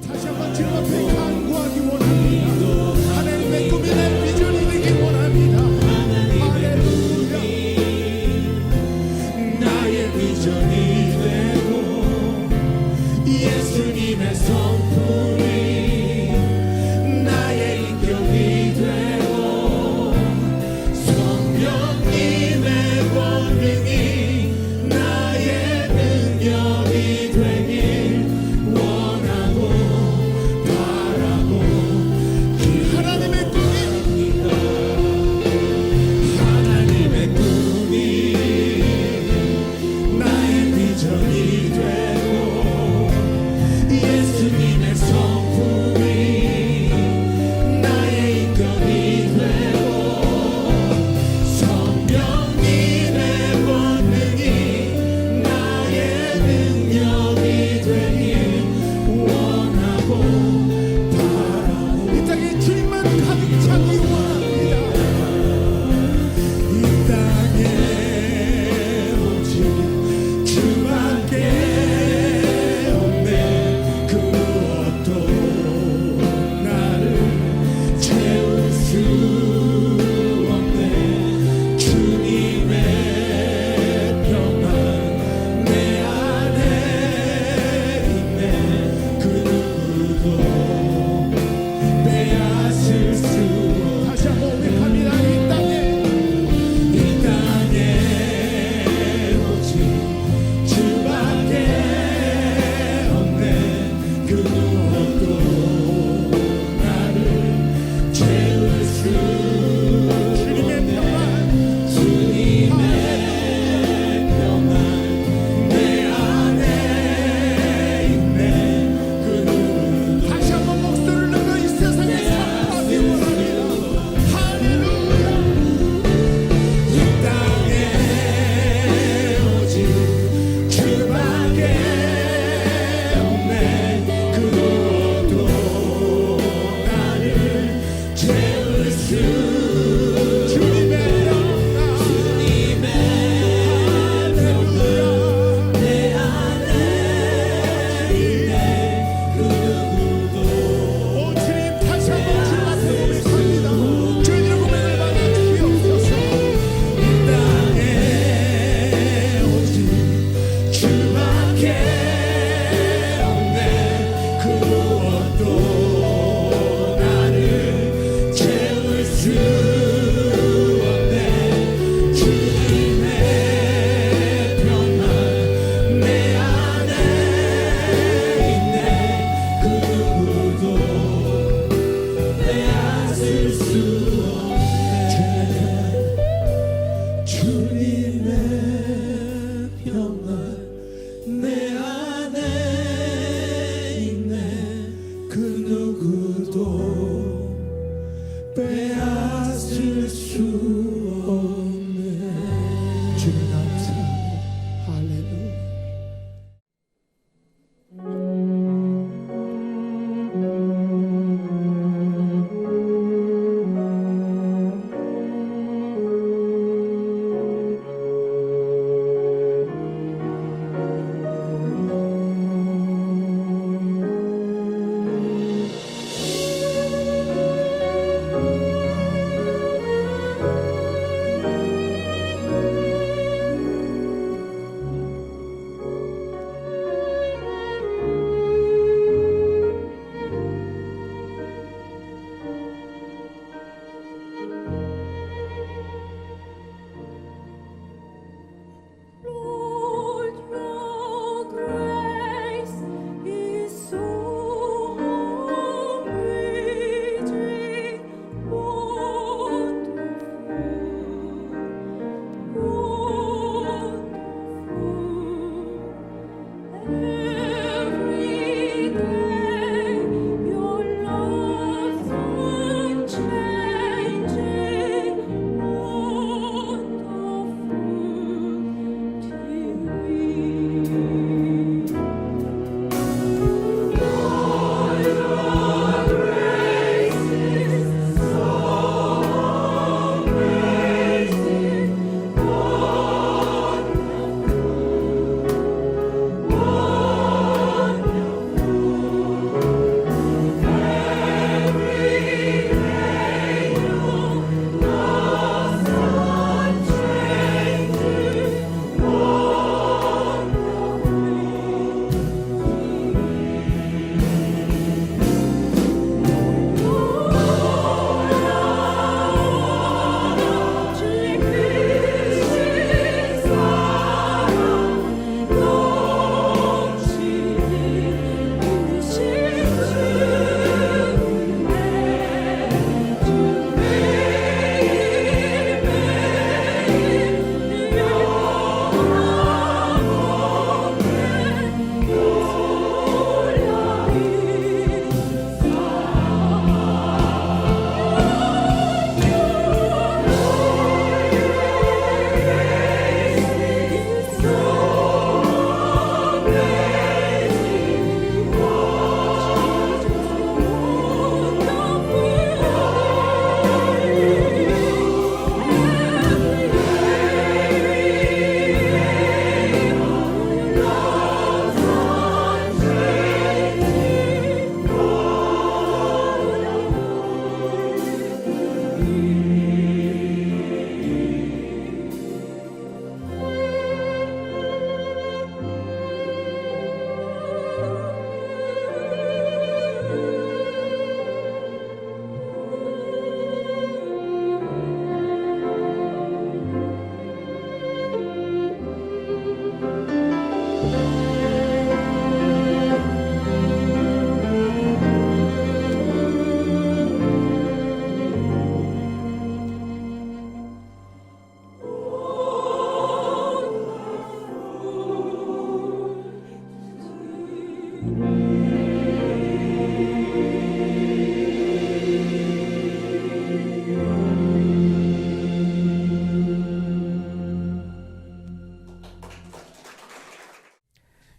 다시 한번 주님 앞에 간구하기 원합니다. 하나님의 꿈이 내 비전이 되기 원합니다. 할렐루야. 나의 비전이 되고 예수님의 선풀이 나의 인격이 되고 성령님의 권능이 나의 능력이 되길 원하고 바라고 하나님의 꿈이 나의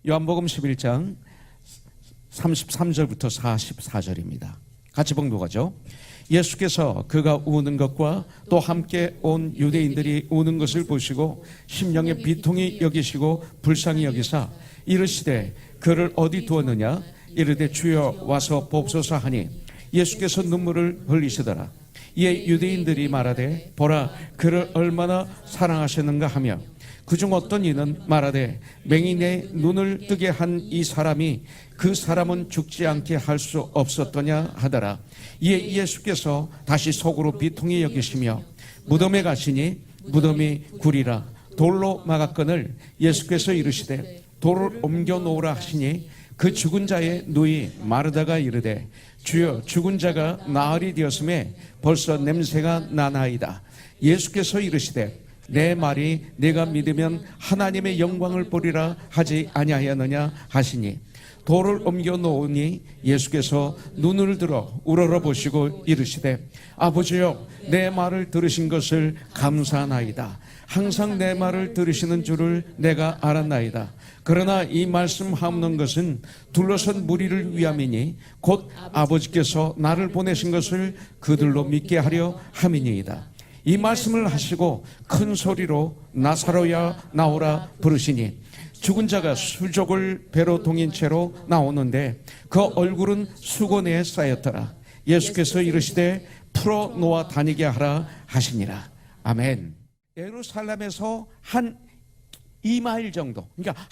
요한복음 11장 33절부터 44절입니다. 같이 봉독하죠. 예수께서 그가 우는 것과 또 함께 온 유대인들이 우는 것을 보시고 심령에 비통히 여기시고 불쌍히 여기사 이르시되 그를 어디 두었느냐? 이르되 주여 와서 봅소서 하니 예수께서 눈물을 흘리시더라. 이에 유대인들이 말하되 보라 그를 얼마나 사랑하셨는가 하며 그중 어떤 이는 말하되 맹인의 눈을 뜨게 한 이 사람이 그 사람은 죽지 않게 할 수 없었더냐 하더라. 이에 예수께서 다시 속으로 비통히 여기시며 무덤에 가시니 무덤이 구리라 돌로 막았거늘 예수께서 이르시되 돌을 옮겨 놓으라 하시니 그 죽은 자의 누이 마르다가 이르되 주여 죽은 자가 나흘이 되었음에 벌써 냄새가 나나이다. 예수께서 이르시되 내 말이 네가 믿으면 하나님의 영광을 보리라 하지 아니하였느냐 하시니 돌을 옮겨 놓으니 예수께서 눈을 들어 우러러 보시고 이르시되 아버지여 내 말을 들으신 것을 감사하나이다. 항상 내 말을 들으시는 줄을 내가 알았나이다. 그러나 이 말씀하는 것은 둘러선 무리를 위함이니 곧 아버지께서 나를 보내신 것을 그들로 믿게 하려 함이니이다. 이 말씀을 하시고 큰 소리로 나사로야 나오라 부르시니 죽은 자가 수족을 배로 동인 채로 나오는데 그 얼굴은 수건에 쌓였더라. 예수께서 이르시되 풀어 놓아 다니게 하라 하시니라. 아멘. 예루살렘에서 한 2마일 정도, 그러니까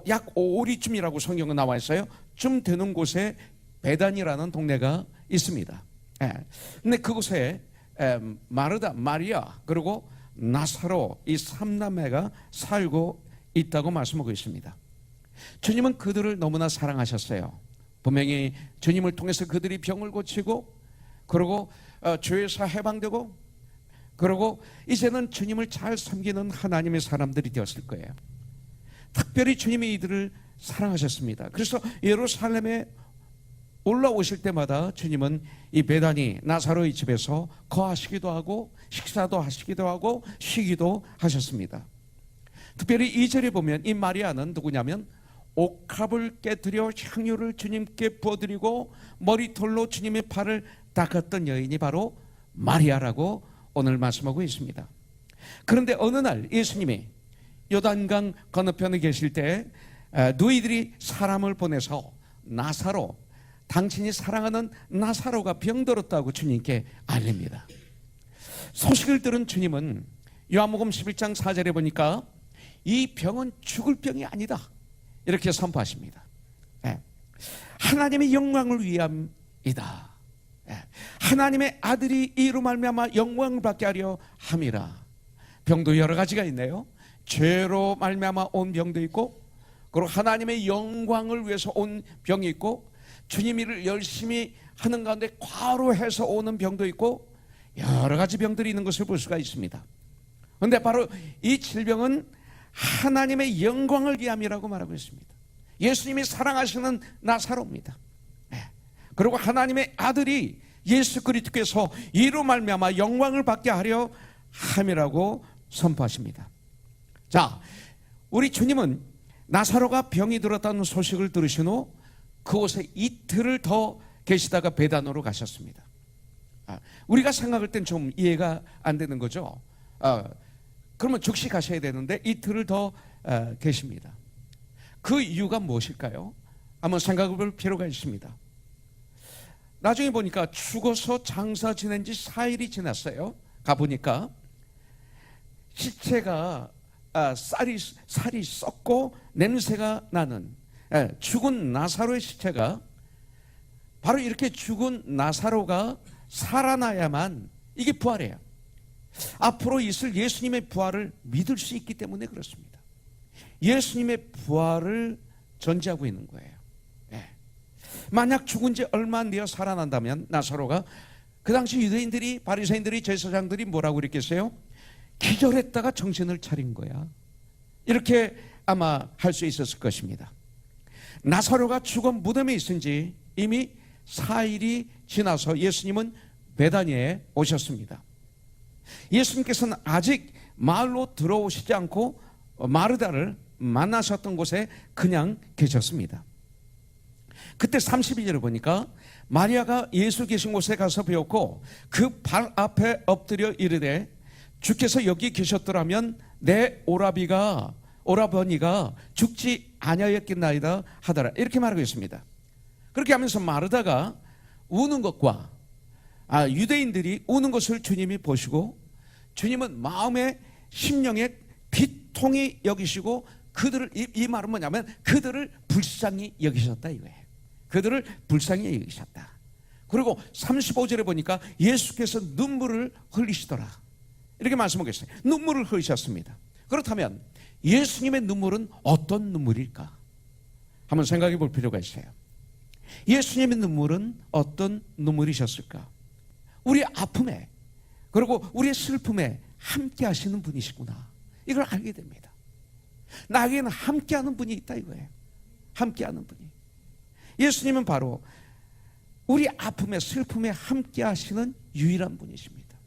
약 5리쯤이라고 성경은 나와 있어요. 좀 되는 곳에 베단이라는 동네가 있습니다. 근데 그곳에 마르다, 마리아, 그리고 나사로 이 3남매가 살고 있다고 말씀하고 있습니다. 주님은 그들을 너무나 사랑하셨어요. 분명히 주님을 통해서 그들이 병을 고치고 그리고 죄에서 해방되고 그리고 이제는 주님을 잘 섬기는 하나님의 사람들이 되었을 거예요. 특별히 주님이 이들을 사랑하셨습니다. 그래서 예루살렘에 올라오실 때마다 주님은 이 베다니 나사로의 집에서 거하시기도 하고 식사도 하시기도 하고 쉬기도 하셨습니다. 특별히 2절에 보면 이 마리아는 누구냐면 옥합을 깨뜨려 향유를 주님께 부어드리고 머리털로 주님의 발을 닦았던 여인이 바로 마리아라고 오늘 말씀하고 있습니다. 그런데 어느 날 예수님이 요단강 건너편에 계실 때 누이들이 사람을 보내서 나사로, 당신이 사랑하는 나사로가 병들었다고 주님께 알립니다. 소식을 들은 주님은 요한복음 11장 4절에 보니까 이 병은 죽을 병이 아니다 이렇게 선포하십니다. 하나님의 영광을 위함이다. 하나님의 아들이 이로 말미암아 영광을 받게 하려 함이라. 병도 여러 가지가 있네요. 죄로 말미암아 온 병도 있고 그리고 하나님의 영광을 위해서 온 병이 있고 주님 일을 열심히 하는 가운데 과로해서 오는 병도 있고 여러 가지 병들이 있는 것을 볼 수가 있습니다. 그런데 바로 이 질병은 하나님의 영광을 위함이라고 말하고 있습니다. 예수님이 사랑하시는 나사로입니다. 그리고 하나님의 아들이 예수 그리스도께서 이로 말미암아 영광을 받게 하려 함이라고 선포하십니다. 자, 우리 주님은 나사로가 병이 들었다는 소식을 들으신 후 그곳에 이틀을 더 계시다가 베단으로 가셨습니다. 우리가 생각할 땐 좀 이해가 안 되는 거죠. 그러면 즉시 가셔야 되는데 이틀을 더 계십니다. 그 이유가 무엇일까요? 한번 생각해 볼 필요가 있습니다. 나중에 보니까 죽어서 장사 지낸 지 4일이 지났어요. 가보니까 시체가 살이 썩고 냄새가 나는 죽은 나사로의 시체가 바로 이렇게 죽은 나사로가 살아나야만 이게 부활이에요. 앞으로 있을 예수님의 부활을 믿을 수 있기 때문에 그렇습니다. 예수님의 부활을 전제하고 있는 거예요. 만약 죽은 지 얼마 안 되어 살아난다면 나사로가 그 당시 유대인들이 바리새인들이 제사장들이 뭐라고 그랬겠어요? 기절했다가 정신을 차린 거야. 이렇게 아마 할 수 있었을 것입니다. 나사로가 죽어 무덤에 있은 지 이미 4일이 지나서 예수님은 베다니에 오셨습니다. 예수님께서는 아직 마을로 들어오시지 않고 마르다를 만나셨던 곳에 그냥 계셨습니다. 그때 32절에 보니까 마리아가 예수 계신 곳에 가서 배웠고 그 발 앞에 엎드려 이르되 주께서 여기 계셨더라면 내 오라버니가 죽지 아니하였겠나이다 하더라. 이렇게 말하고 있습니다. 그렇게 하면서 마르다가 우는 것과 유대인들이 우는 것을 주님이 보시고 주님은 마음에 심령에 비통히 여기시고 그들을 이 말은 뭐냐면 그들을 불쌍히 여기셨다 이거예요. 그들을 불쌍히 여기셨다. 그리고 35절에 보니까 예수께서 눈물을 흘리시더라 이렇게 말씀하고 있어요. 눈물을 흘리셨습니다. 그렇다면 예수님의 눈물은 어떤 눈물일까? 한번 생각해 볼 필요가 있어요. 예수님의 눈물은 어떤 눈물이셨을까? 우리의 아픔에 그리고 우리의 슬픔에 함께 하시는 분이시구나 이걸 알게 됩니다. 나에게는 함께 하는 분이 있다 이거예요. 함께 하는 분이. 예수님은 바로 우리 아픔에 슬픔에 함께 하시는 유일한 분이십니다.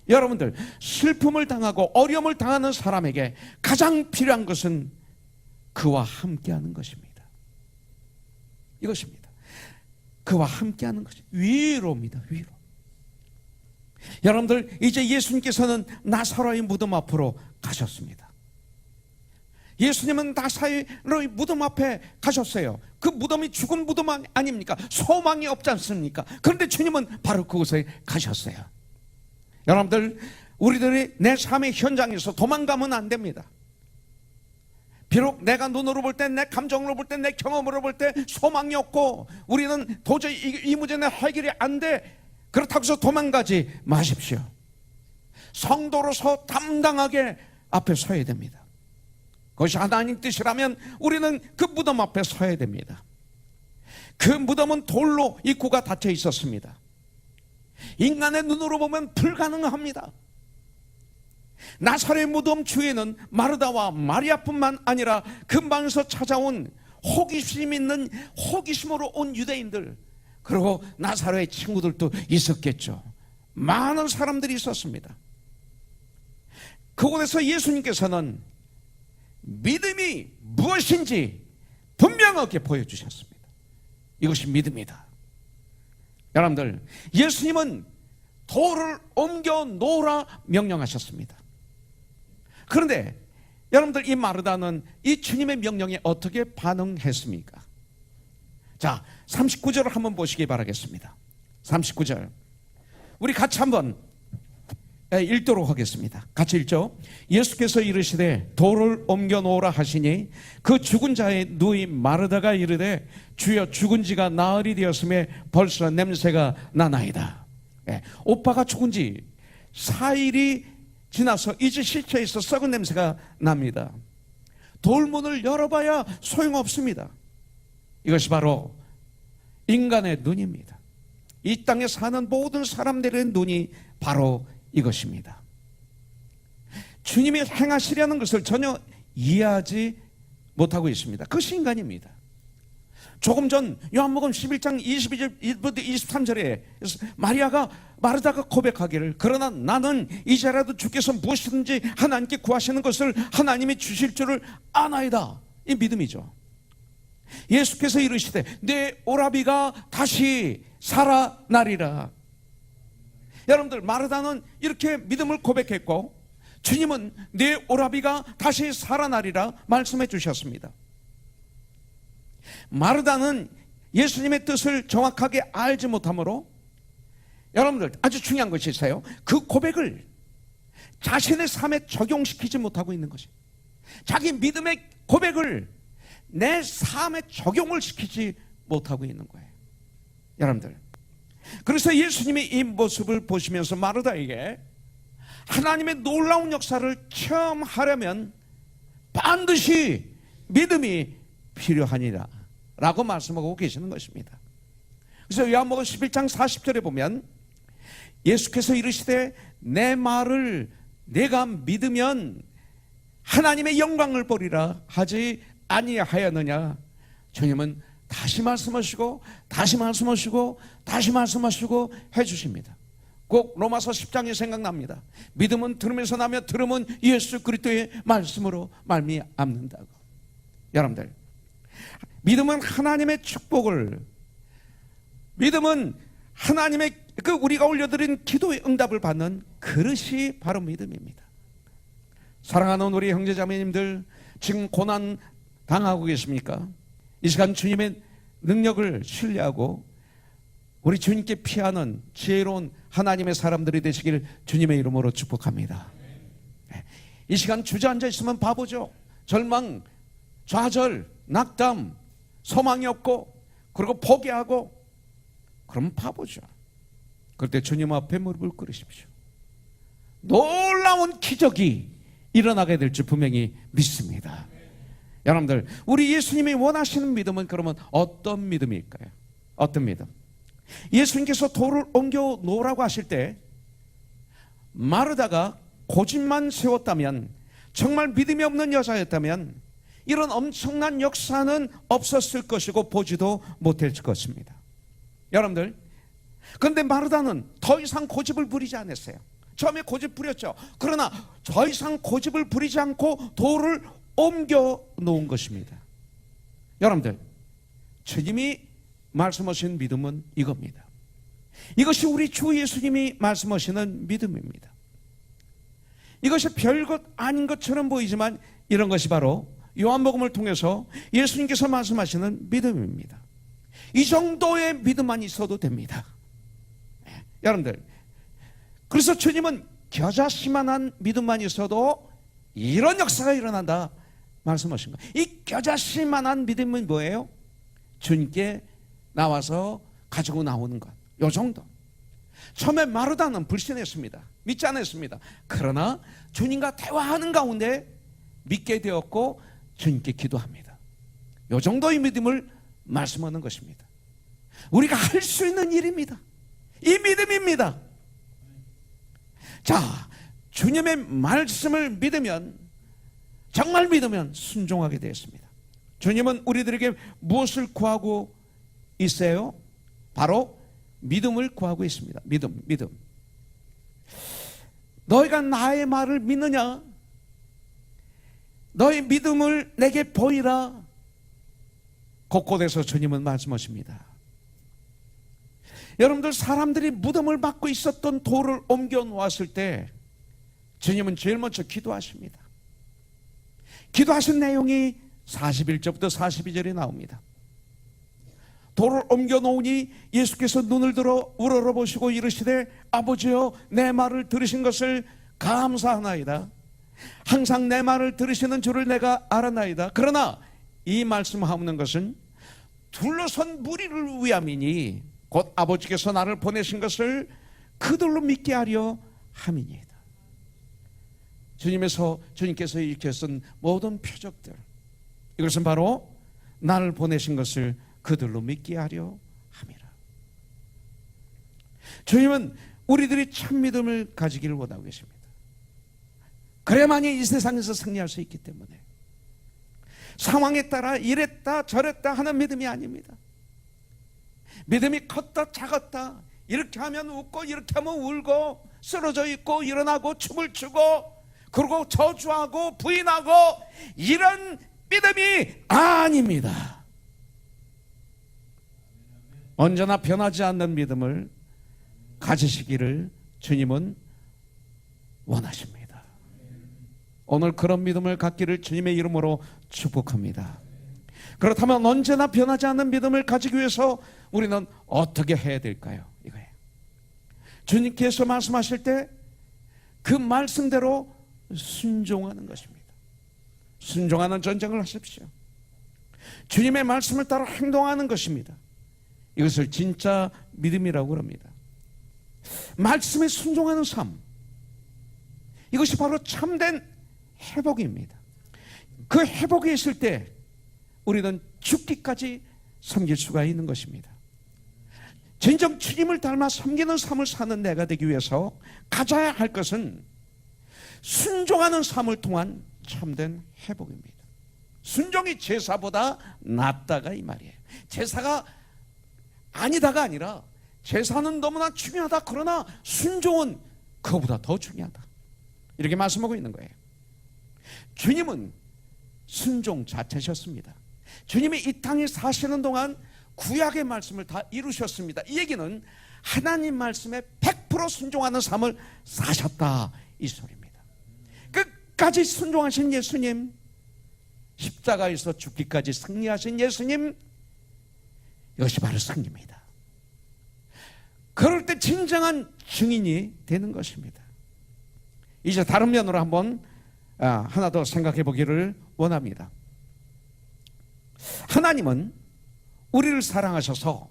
여러분들 슬픔을 당하고 어려움을 당하는 사람에게 가장 필요한 것은 그와 함께 하는 것입니다. 이것입니다. 그와 함께 하는 것이 위로입니다. 위로. 여러분들 이제 예수님께서는 나사로의 무덤 앞으로 가셨습니다. 예수님은 나사로의 무덤 앞에 가셨어요. 그 무덤이 죽은 무덤 아닙니까? 소망이 없지 않습니까? 그런데 주님은 바로 그곳에 가셨어요. 여러분들 우리들이 내 삶의 현장에서 도망가면 안 됩니다. 비록 내가 눈으로 볼 때, 내 감정으로 볼 때, 내 경험으로 볼 때 소망이 없고 우리는 도저히 이 문제는 해결이 안 돼. 그렇다고 해서 도망가지 마십시오. 성도로서 담당하게 앞에 서야 됩니다. 그것이 하나님 뜻이라면 우리는 그 무덤 앞에 서야 됩니다. 그 무덤은 돌로 입구가 닫혀 있었습니다. 인간의 눈으로 보면 불가능합니다. 나사렛 무덤 주에는 마르다와 마리아뿐만 아니라 근방에서 찾아온 호기심 있는 호기심으로 온 유대인들 그리고 나사렛의 친구들도 있었겠죠. 많은 사람들이 있었습니다. 그곳에서 예수님께서는 믿음이 무엇인지 분명하게 보여주셨습니다. 이것이 믿음이다. 여러분들 예수님은 돌을 옮겨 놓으라 명령하셨습니다. 그런데 여러분들 이 마르다는 이 주님의 명령에 어떻게 반응했습니까? 자 39절을 한번 보시기 바라겠습니다. 39절 우리 같이 한번 읽도록 하겠습니다. 같이 읽죠. 예수께서 이르시되 돌을 옮겨 놓으라 하시니 그 죽은 자의 누이 마르다가 이르되 주여 죽은 지가 나흘이 되었음에 벌써 냄새가 나나이다. 오빠가 죽은 지 4일이 지나서 이제 시체에서 썩은 냄새가 납니다. 돌문을 열어봐야 소용없습니다. 이것이 바로 인간의 눈입니다. 이 땅에 사는 모든 사람들의 눈이 바로 이것입니다. 주님이 행하시려는 것을 전혀 이해하지 못하고 있습니다. 그것이 인간입니다. 조금 전 요한복음 11장 22절 23절에 마르다가 고백하기를 그러나 나는 이제라도 주께서 무엇이든지 하나님께 구하시는 것을 하나님이 주실 줄을 아나이다. 이 믿음이죠. 예수께서 이르시되 내 오라비가 다시 살아나리라. 여러분들 마르다는 이렇게 믿음을 고백했고 주님은 내 오라비가 다시 살아나리라 말씀해 주셨습니다. 마르다는 예수님의 뜻을 정확하게 알지 못하므로 여러분들 아주 중요한 것이 있어요. 그 고백을 자신의 삶에 적용시키지 못하고 있는 것이 자기 믿음의 고백을 내 삶에 적용을 시키지 못하고 있는 거예요. 여러분들 그래서 예수님이 이 모습을 보시면서 마르다에게 하나님의 놀라운 역사를 체험하려면 반드시 믿음이 필요하니라 라고 말씀하고 계시는 것입니다. 그래서 요한복음 11장 40절에 보면 예수께서 이르시되 내 말을 내가 믿으면 하나님의 영광을 보리라 하지 아니하였느냐. 주님은 다시 말씀하시고 다시 말씀하시고 다시 말씀하시고 해주십니다. 꼭 로마서 10장이 생각납니다. 믿음은 들으면서 나며 들음은 예수 그리스도의 말씀으로 말미암는다고. 여러분들, 믿음은 하나님의 축복을, 믿음은 하나님의 우리가 올려드린 기도의 응답을 받는 그릇이 바로 믿음입니다. 사랑하는 우리 형제자매님들, 지금 고난 당하고 계십니까? 이 시간 주님의 능력을 신뢰하고 우리 주님께 피하는 지혜로운 하나님의 사람들이 되시길 주님의 이름으로 축복합니다. 이 시간 주저앉아 있으면 바보죠. 절망, 좌절, 낙담, 소망이 없고 그리고 포기하고 그러면 바보죠. 그럴 때 주님 앞에 무릎을 꿇으십시오. 놀라운 기적이 일어나게 될 줄 분명히 믿습니다. 여러분들, 우리 예수님이 원하시는 믿음은 그러면 어떤 믿음일까요? 어떤 믿음? 예수님께서 돌을 옮겨 놓으라고 하실 때 마르다가 고집만 세웠다면, 정말 믿음이 없는 여자였다면 이런 엄청난 역사는 없었을 것이고 보지도 못할 것입니다. 여러분들, 그런데 마르다는 더 이상 고집을 부리지 않았어요. 처음에 고집 부렸죠. 그러나 더 이상 고집을 부리지 않고 돌을 옮겨 놓은 것입니다. 여러분들, 주님이 말씀하신 믿음은 이겁니다. 이것이 우리 주 예수님이 말씀하시는 믿음입니다. 이것이 별것 아닌 것처럼 보이지만 이런 것이 바로 요한복음을 통해서 예수님께서 말씀하시는 믿음입니다. 이 정도의 믿음만 있어도 됩니다. 여러분들, 그래서 주님은 겨자씨만한 믿음만 있어도 이런 역사가 일어난다 말씀하신 거예요. 이 겨자씨만한 믿음은 뭐예요? 주님께 나와서 가지고 나오는 것, 요 정도. 처음에 마르다는 불신했습니다. 믿지 않았습니다. 그러나 주님과 대화하는 가운데 믿게 되었고 주님께 기도합니다. 요 정도의 믿음을 말씀하는 것입니다. 우리가 할 수 있는 일입니다. 이 믿음입니다. 자, 주님의 말씀을 믿으면, 정말 믿으면 순종하게 되었습니다. 주님은 우리들에게 무엇을 구하고 있어요? 바로 믿음을 구하고 있습니다. 믿음. 너희가 나의 말을 믿느냐? 너의 믿음을 내게 보이라. 곳곳에서 주님은 말씀하십니다. 여러분들, 사람들이 무덤을 막고 있었던 돌을 옮겨 놓았을 때 주님은 제일 먼저 기도하십니다. 기도하신 내용이 41절부터 42절에 나옵니다. 돌을 옮겨 놓으니 예수께서 눈을 들어 우러러보시고 이르시되 아버지여, 내 말을 들으신 것을 감사하나이다. 항상 내 말을 들으시는 줄을 내가 알았나이다. 그러나 이 말씀하는 것은 둘러선 무리를 위함이니 곧 아버지께서 나를 보내신 것을 그들로 믿게 하려 함이니이다. 주님께서 이렇게 쓴 모든 표적들, 이것은 바로 나를 보내신 것을 그들로 믿게 하려 함이라. 주님은 우리들이 참 믿음을 가지기를 원하고 계십니다. 그래야만이 이 세상에서 승리할 수 있기 때문에 상황에 따라 이랬다 저랬다 하는 믿음이 아닙니다. 믿음이 컸다 작았다, 이렇게 하면 웃고 이렇게 하면 울고, 쓰러져 있고 일어나고 춤을 추고 그리고 저주하고 부인하고, 이런 믿음이 아닙니다. 언제나 변하지 않는 믿음을 가지시기를 주님은 원하십니다. 오늘 그런 믿음을 갖기를 주님의 이름으로 축복합니다. 그렇다면 언제나 변하지 않는 믿음을 가지기 위해서 우리는 어떻게 해야 될까요? 이거예요. 주님께서 말씀하실 때 그 말씀대로 순종하는 것입니다. 순종하는 전쟁을 하십시오. 주님의 말씀을 따라 행동하는 것입니다. 이것을 진짜 믿음이라고 합니다. 말씀에 순종하는 삶, 이것이 바로 참된 회복입니다. 그 회복이 있을 때 우리는 죽기까지 섬길 수가 있는 것입니다. 진정 주님을 닮아 섬기는 삶을 사는 내가 되기 위해서 가져야 할 것은 순종하는 삶을 통한 참된 회복입니다. 순종이 제사보다 낫다가 이 말이에요. 제사가 아니다가 아니라 제사는 너무나 중요하다, 그러나 순종은 그거보다 더 중요하다, 이렇게 말씀하고 있는 거예요. 주님은 순종 자체셨습니다. 주님이 이 땅에 사시는 동안 구약의 말씀을 다 이루셨습니다. 이 얘기는 하나님 말씀에 100% 순종하는 삶을 사셨다, 이 소리입니다. 끝까지 순종하신 예수님, 십자가에서 죽기까지 승리하신 예수님, 이것이 바로 승리입니다. 그럴 때 진정한 증인이 되는 것입니다. 이제 다른 면으로 한번 하나 더 생각해 보기를 원합니다. 하나님은 우리를 사랑하셔서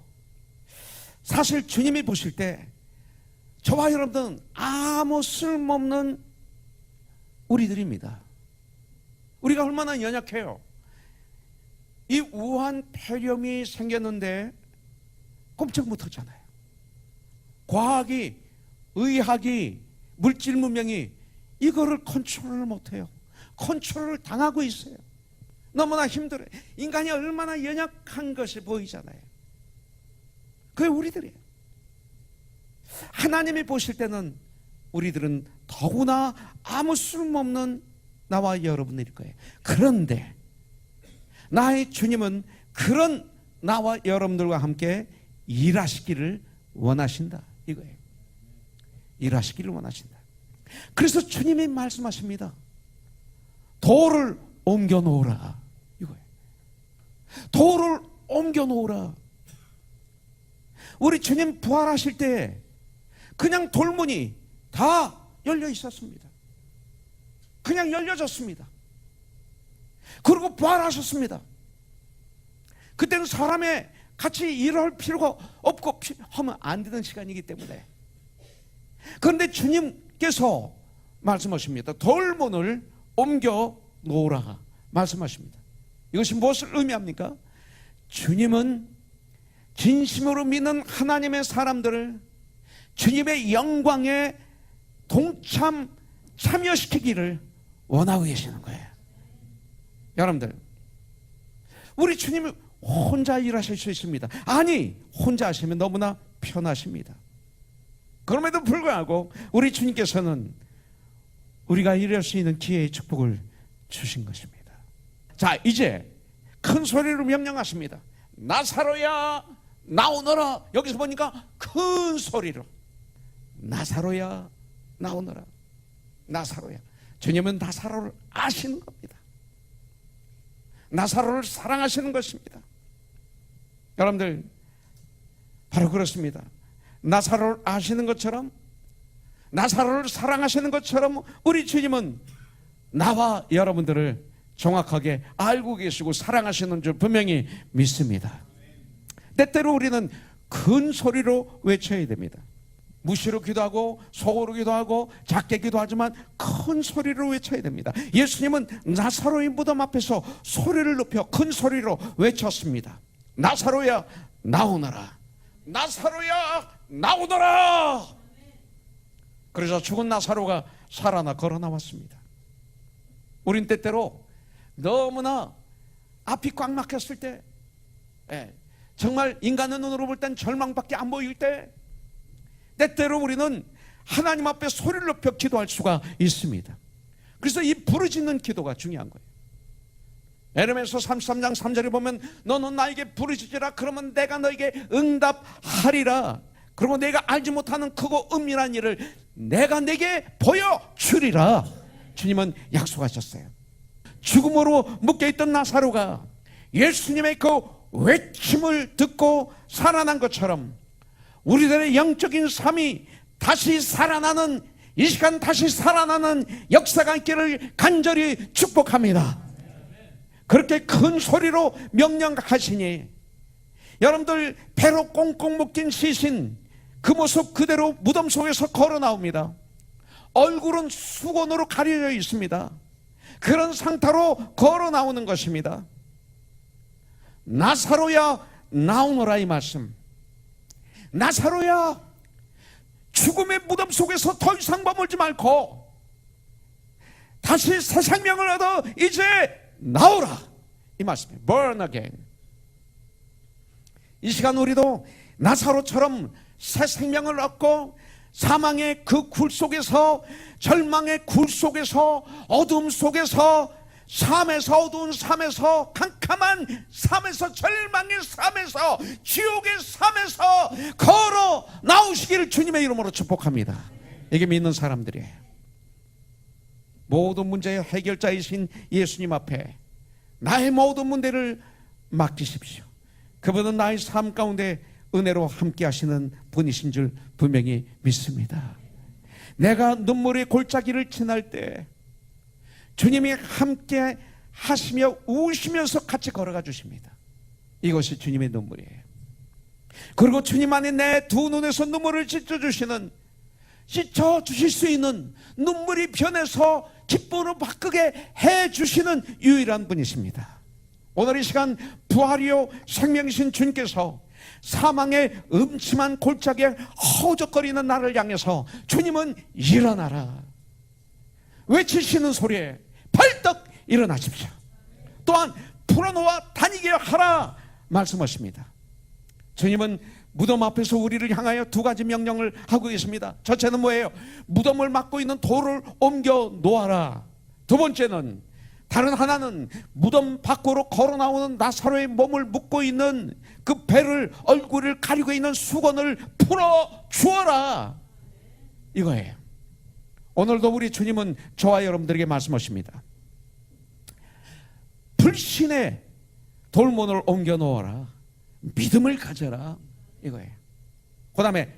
사실 주님이 보실 때 저와 여러분들은 아무 쓸모없는 우리들입니다. 우리가 얼마나 연약해요. 이 우한 폐렴이 생겼는데 꼼짝 못하잖아요. 과학이, 의학이, 물질 문명이 이거를 컨트롤을 못해요. 컨트롤을 당하고 있어요. 너무나 힘들어요. 인간이 얼마나 연약한 것이 보이잖아요. 그게 우리들이에요. 하나님이 보실 때는 우리들은 더구나 아무 쓸모없는 나와 여러분일 거예요. 그런데 나의 주님은 그런 나와 여러분들과 함께 일하시기를 원하신다, 이거예요. 일하시기를 원하신다. 그래서 주님이 말씀하십니다. 돌을 옮겨 놓으라, 이거예요. 돌을 옮겨 놓으라. 우리 주님 부활하실 때 그냥 돌문이 다 열려 있었습니다. 그냥 열려졌습니다. 그리고 부활하셨습니다. 그때는 사람의 같이 일할 필요가 없고 하면 안 되는 시간이기 때문에. 그런데 주님께서 말씀하십니다. 돌문을 옮겨 놓으라 말씀하십니다. 이것이 무엇을 의미합니까? 주님은 진심으로 믿는 하나님의 사람들을 주님의 영광에 참여시키기를 원하고 계시는 거예요. 여러분들, 우리 주님이 혼자 일하실 수 있습니다. 아니, 혼자 하시면 너무나 편하십니다. 그럼에도 불구하고 우리 주님께서는 우리가 일할 수 있는 기회의 축복을 주신 것입니다. 자, 이제 큰 소리로 명령하십니다. 나사로야 나오너라. 여기서 보니까 큰 소리로 나사로야 나오너라. 나사로야. 주님은 나사로를 아시는 겁니다. 나사로를 사랑하시는 것입니다. 여러분들, 바로 그렇습니다. 나사로를 아시는 것처럼, 나사로를 사랑하시는 것처럼 우리 주님은 나와 여러분들을 정확하게 알고 계시고 사랑하시는 줄 분명히 믿습니다. 때때로 우리는 큰 소리로 외쳐야 됩니다. 무시로 기도하고 속으로 기도하고 작게 기도하지만 큰 소리로 외쳐야 됩니다. 예수님은 나사로의 무덤 앞에서 소리를 높여 큰 소리로 외쳤습니다. 나사로야 나오너라. 나사로야 나오너라. 그래서 죽은 나사로가 살아나 걸어 나왔습니다. 우린 때때로 너무나 앞이 꽉 막혔을 때, 정말 인간의 눈으로 볼 땐 절망밖에 안 보일 때, 때때로 우리는 하나님 앞에 소리를 높여 기도할 수가 있습니다. 그래서 이 부르짖는 기도가 중요한 거예요. 에레미야서 33장 3절에 보면 너는 나에게 부르짖으라. 그러면 내가 너에게 응답하리라. 그리고 내가 알지 못하는 크고 은밀한 일을 내가 내게 보여주리라. 주님은 약속하셨어요. 죽음으로 묶여있던 나사로가 예수님의 그 외침을 듣고 살아난 것처럼 우리들의 영적인 삶이 다시 살아나는, 이 시간 다시 살아나는 역사가 있기를 간절히 축복합니다. 그렇게 큰 소리로 명령하시니 여러분들, 배로 꽁꽁 묶인 시신 그 모습 그대로 무덤 속에서 걸어 나옵니다. 얼굴은 수건으로 가려져 있습니다. 그런 상태로 걸어 나오는 것입니다. 나사로야 나오너라, 이 말씀. 나사로야, 죽음의 무덤 속에서 더 이상 머물지 말고 다시 새 생명을 얻어 이제 나오라, 이 말씀이에요. Born again. 이 시간 우리도 나사로처럼 새 생명을 얻고 사망의 그 굴 속에서, 절망의 굴 속에서, 어둠 속에서 삶에서, 어두운 삶에서, 캄캄한 삶에서, 절망의 삶에서, 지옥의 삶에서 걸어 나오시기를 주님의 이름으로 축복합니다. 이게 믿는 사람들이에요. 모든 문제의 해결자이신 예수님 앞에 나의 모든 문제를 맡기십시오. 그분은 나의 삶 가운데 은혜로 함께 하시는 분이신 줄 분명히 믿습니다. 내가 눈물의 골짜기를 지날 때 주님이 함께 하시며 우시면서 같이 걸어가 주십니다. 이것이 주님의 눈물이에요. 그리고 주님 안에 내 두 눈에서 눈물을 씻어주시는, 씻어주실 수 있는, 눈물이 변해서 기쁨으로 바꾸게 해주시는 유일한 분이십니다. 오늘 이 시간 부활이요 생명이신 주님께서 사망의 음침한 골짜기에 허우적거리는 나를 향해서 주님은 일어나라 외치시는 소리에 벌떡 일어나십시오. 또한 풀어놓아 다니게 하라 말씀하십니다. 주님은 무덤 앞에서 우리를 향하여 두 가지 명령을 하고 계십니다. 첫째는 뭐예요? 무덤을 막고 있는 돌을 옮겨 놓아라. 두 번째는, 다른 하나는 무덤 밖으로 걸어 나오는 나사로의 몸을 묶고 있는 그 배를, 얼굴을 가리고 있는 수건을 풀어 주어라, 이거예요. 오늘도 우리 주님은 저와 여러분들에게 말씀하십니다. 불신의 돌문을 옮겨 놓아라, 믿음을 가져라, 이거예요. 그 다음에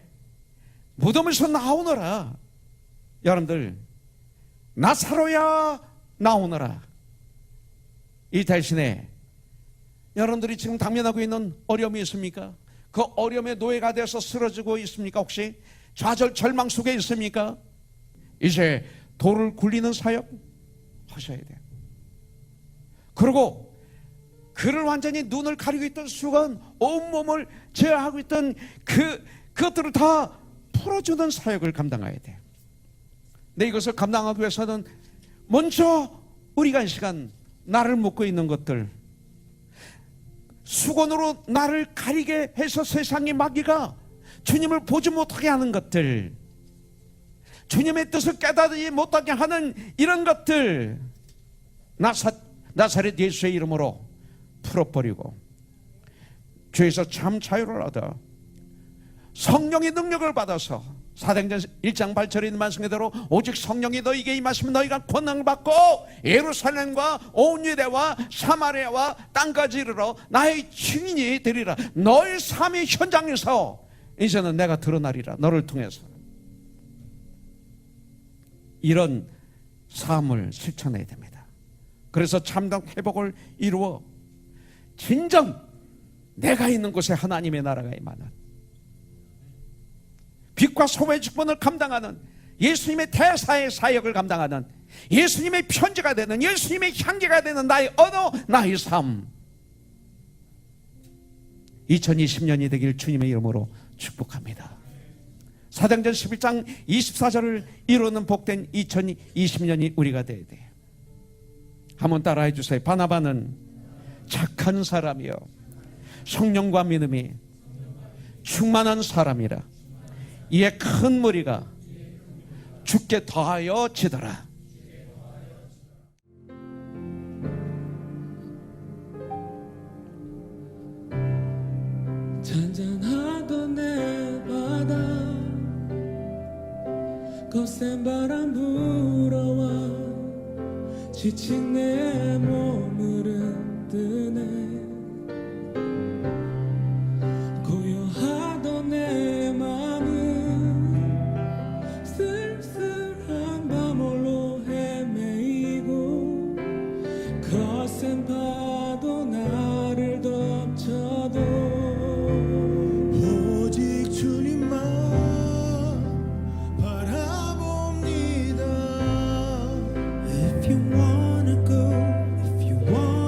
무덤에서 나오너라. 여러분들, 나사로야 나오너라. 이 대신에 여러분들이 지금 당면하고 있는 어려움이 있습니까? 그 어려움의 노예가 돼서 쓰러지고 있습니까? 혹시 좌절 절망 속에 있습니까? 이제 돌을 굴리는 사역 하셔야 돼요. 그리고 그를 완전히 눈을 가리고 있던 수건, 온몸을 제어하고 있던 그것들을 다 풀어주는 사역을 감당해야 돼요. 근데 이것을 감당하기 위해서는 먼저 우리가 이 시간 나를 묶고 있는 것들, 수건으로 나를 가리게 해서 세상의 마귀가 주님을 보지 못하게 하는 것들, 주님의 뜻을 깨닫지 못하게 하는 이런 것들, 나사렛 예수의 이름으로 풀어버리고 죄에서 참 자유를 얻어 성령의 능력을 받아서 사도행전 1장 8절에 있는 말씀대로 오직 성령이 너희에게 임하시면 너희가 권능을 받고 예루살렘과 온 유대와 사마리아와 땅까지 이르러 나의 증인이 되리라. 너의 삶의 현장에서 이제는 내가 드러나리라. 너를 통해서. 이런 삶을 실천해야 됩니다. 그래서 참된 회복을 이루어 진정 내가 있는 곳에 하나님의 나라가 임하는, 빛과 소의 직분을 감당하는, 예수님의 대사의 사역을 감당하는, 예수님의 편지가 되는, 예수님의 향기가 되는 나의 언어, 나의 삶, 2020년이 되길 주님의 이름으로 축복합니다. 사도행전 11장 24절을 이루는 복된 2020년이 우리가 되어야 돼요. 한번 따라해 주세요. 바나바는 착한 사람이요 성령과 믿음이 충만한 사람이라. 이에 큰 무리가 주께 더하여 지더라. 잔잔하던 내 바다 거센 바람 불어와 지친 내 몸을 흔드네. 고요하던 내 맘은 쓸쓸한 밤홀로 헤매이고 거센 파도 나를 덮쳐도 오직 주님만 바라봅니다. If you wanna go, if you want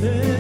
죄